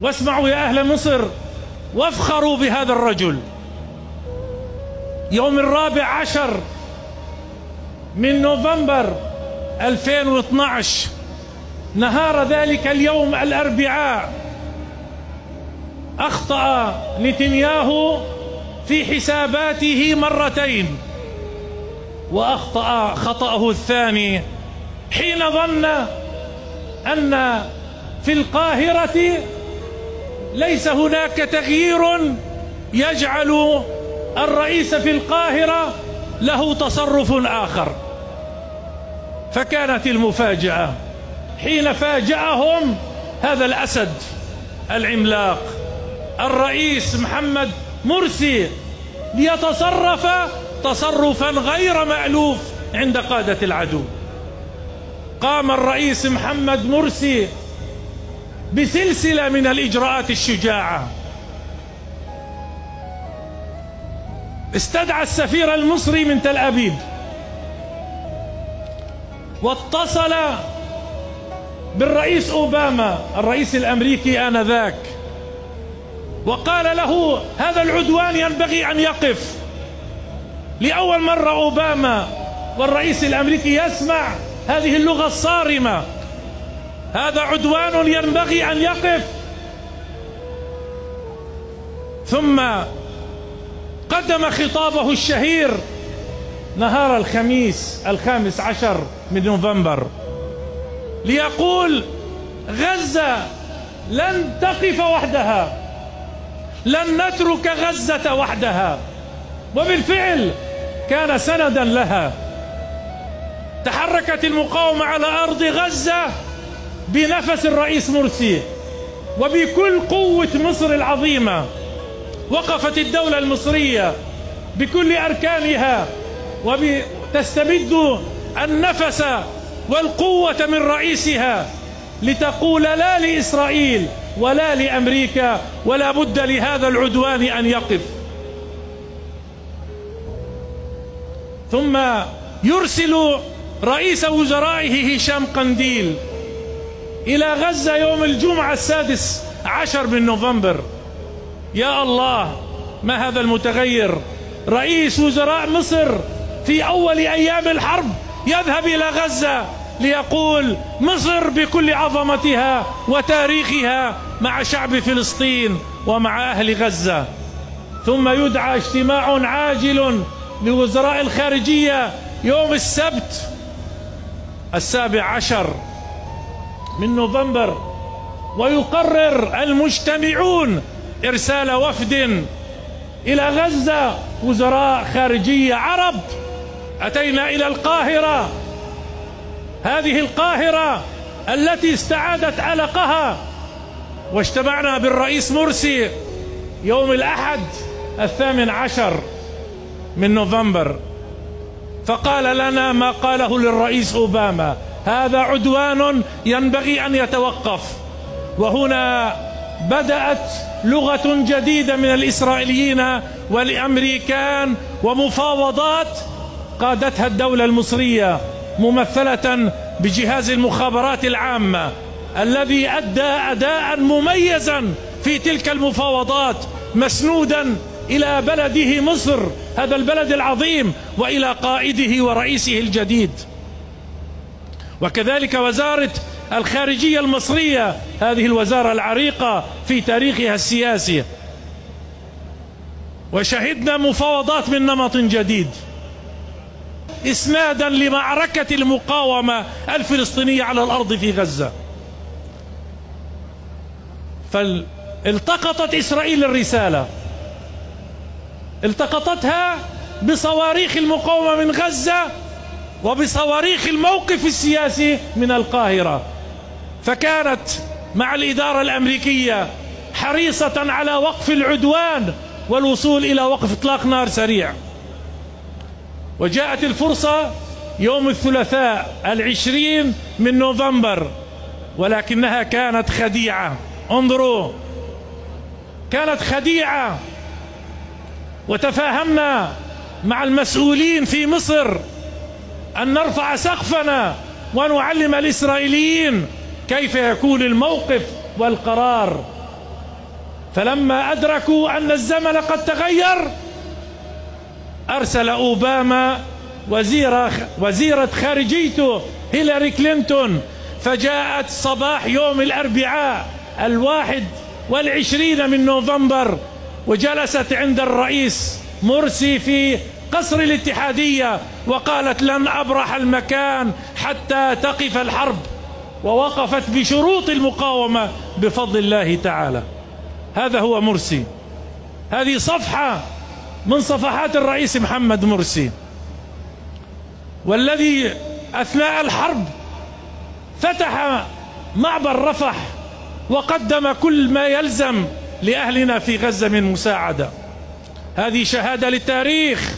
واسمعوا يا أهل مصر وافخروا بهذا الرجل. يوم 14 من نوفمبر 2012 نهار ذلك اليوم الأربعاء أخطأ نتنياهو في حساباته مرتين، وأخطأ خطأه الثاني حين ظن أن في القاهرة ليس هناك تغيير يجعل الرئيس في القاهرة له تصرف آخر. فكانت المفاجأة حين فاجأهم هذا الأسد العملاق الرئيس محمد مرسي ليتصرف تصرفا غير مألوف عند قادة العدو. قام الرئيس محمد مرسي بسلسلة من الإجراءات الشجاعة. استدعى السفير المصري من تل أبيب واتصل بالرئيس أوباما الرئيس الأمريكي آنذاك وقال له هذا العدوان ينبغي أن يقف. لأول مرة أوباما والرئيس الأمريكي يسمع هذه اللغة الصارمة، هذا عدوان ينبغي أن يقف. ثم قدم خطابه الشهير نهار الخميس 15 من نوفمبر ليقول غزة لن تقف وحدها، لن نترك غزة وحدها. وبالفعل كان سندا لها. تحركت المقاومة على أرض غزة بنفس الرئيس مرسي وبكل قوة مصر العظيمة. وقفت الدولة المصرية بكل أركانها وتستمد النفس والقوة من رئيسها لتقول لا لإسرائيل ولا لأمريكا، ولا بد لهذا العدوان أن يقف. ثم يرسل رئيس وزرائه هشام قنديل إلى غزة يوم الجمعة 16 من نوفمبر. يا الله، ما هذا المتغير! رئيس وزراء مصر في أول أيام الحرب يذهب إلى غزة ليقول مصر بكل عظمتها وتاريخها مع شعب فلسطين ومع أهل غزة. ثم يدعى اجتماع عاجل لوزراء الخارجية يوم السبت 17 من نوفمبر، ويقرر المجتمعون إرسال وفد إلى غزة، وزراء خارجية عرب. أتينا إلى القاهرة، هذه القاهرة التي استعادت علقها، واجتمعنا بالرئيس مرسي يوم الأحد 18 من نوفمبر، فقال لنا ما قاله للرئيس أوباما: هذا عدوان ينبغي أن يتوقف. وهنا بدأت لغة جديدة من الإسرائيليين والأمريكان ومفاوضات قادتها الدولة المصرية ممثلة بجهاز المخابرات العامة الذي أدى أداء مميزا في تلك المفاوضات، مسنودا إلى بلده مصر، هذا البلد العظيم، وإلى قائده ورئيسه الجديد. وكذلك وزارة الخارجية المصرية، هذه الوزارة العريقة في تاريخها السياسي. وشهدنا مفاوضات من نمط جديد إسنادا لمعركة المقاومة الفلسطينية على الأرض في غزة. فالتقطت إسرائيل الرسالة، التقطتها بصواريخ المقاومة من غزة وبصواريخ الموقف السياسي من القاهرة. فكانت مع الإدارة الأمريكية حريصة على وقف العدوان والوصول إلى وقف إطلاق نار سريع. وجاءت الفرصة يوم الثلاثاء 20 من نوفمبر، ولكنها كانت خديعة. انظروا، كانت خديعة. وتفاهمنا مع المسؤولين في مصر أن نرفع سقفنا ونعلم الإسرائيليين كيف يكون الموقف والقرار. فلما أدركوا أن الزمن قد تغير أرسل أوباما وزيرة خارجيته هيلاري كلينتون، فجاءت صباح يوم الأربعاء 21 من نوفمبر وجلست عند الرئيس مرسي في قصر الاتحادية وقالت لن أبرح المكان حتى تقف الحرب، ووقفت بشروط المقاومة بفضل الله تعالى. هذا هو مرسي. هذه صفحة من صفحات الرئيس محمد مرسي، والذي أثناء الحرب فتح معبر رفح وقدم كل ما يلزم لأهلنا في غزة من مساعدة. هذه شهادة للتاريخ